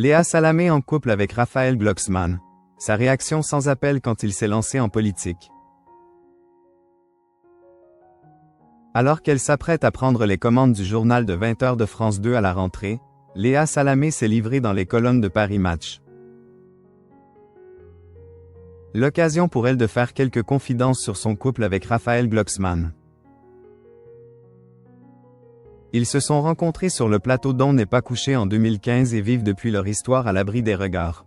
Léa Salamé en couple avec Raphaël Glucksmann. Sa réaction sans appel quand il s'est lancé en politique. Alors qu'elle s'apprête à prendre les commandes du journal de 20h de France 2 à la rentrée, Léa Salamé s'est livrée dans les colonnes de Paris Match. L'occasion pour elle de faire quelques confidences sur son couple avec Raphaël Glucksmann. Ils se sont rencontrés sur le plateau d'On n'est pas couché en 2015 et vivent depuis leur histoire à l'abri des regards.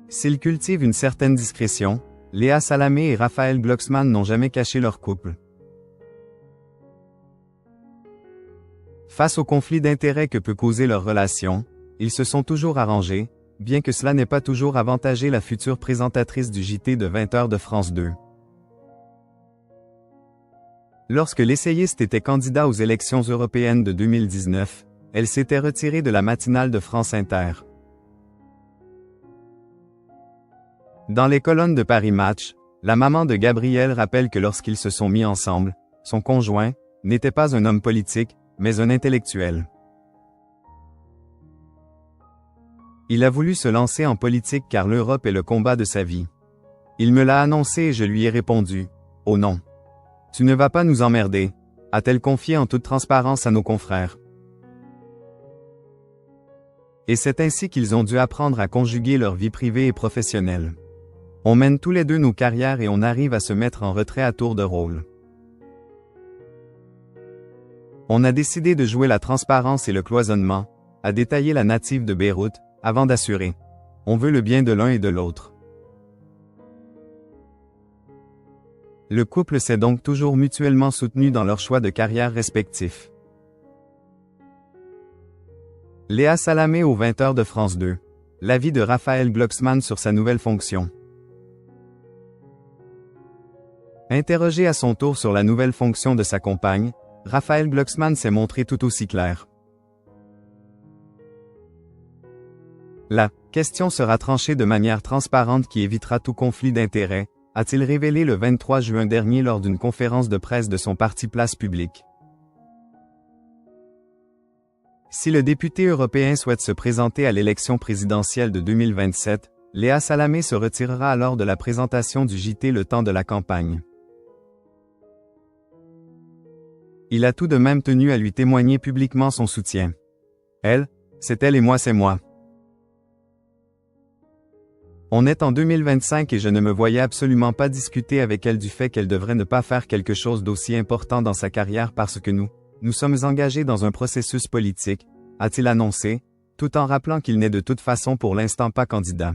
S'ils cultivent une certaine discrétion, Léa Salamé et Raphaël Glucksmann n'ont jamais caché leur couple. Face au conflit d'intérêts que peut causer leur relation, ils se sont toujours arrangés, bien que cela n'ait pas toujours avantagé la future présentatrice du JT de 20h de France 2. Lorsque l'essayiste était candidat aux élections européennes de 2019, elle s'était retirée de la matinale de France Inter. Dans les colonnes de Paris Match, la maman de Gabriel rappelle que lorsqu'ils se sont mis ensemble, son conjoint n'était pas un homme politique, mais un intellectuel. Il a voulu se lancer en politique car l'Europe est le combat de sa vie. Il me l'a annoncé et je lui ai répondu « Oh non. Tu ne vas pas nous emmerder », a-t-elle confié en toute transparence à nos confrères. Et c'est ainsi qu'ils ont dû apprendre à conjuguer leur vie privée et professionnelle. On mène tous les deux nos carrières et on arrive à se mettre en retrait à tour de rôle. On a décidé de jouer la transparence et le cloisonnement, a détaillé la native de Beyrouth, avant d'assurer. On veut le bien de l'un et de l'autre. Le couple s'est donc toujours mutuellement soutenu dans leurs choix de carrière respectifs. Léa Salamé aux 20h de France 2. L'avis de Raphaël Glucksmann sur sa nouvelle fonction. Interrogé à son tour sur la nouvelle fonction de sa compagne, Raphaël Glucksmann s'est montré tout aussi clair. La question sera tranchée de manière transparente qui évitera tout conflit d'intérêts, a-t-il révélé le 23 juin dernier lors d'une conférence de presse de son parti Place Publique. Si le député européen souhaite se présenter à l'élection présidentielle de 2027, Léa Salamé se retirera alors de la présentation du JT le temps de la campagne. Il a tout de même tenu à lui témoigner publiquement son soutien. Elle, c'est elle et moi c'est moi. On est en 2025 et je ne me voyais absolument pas discuter avec elle du fait qu'elle devrait ne pas faire quelque chose d'aussi important dans sa carrière parce que nous sommes engagés dans un processus politique, a-t-il annoncé, tout en rappelant qu'il n'est de toute façon pour l'instant pas candidat.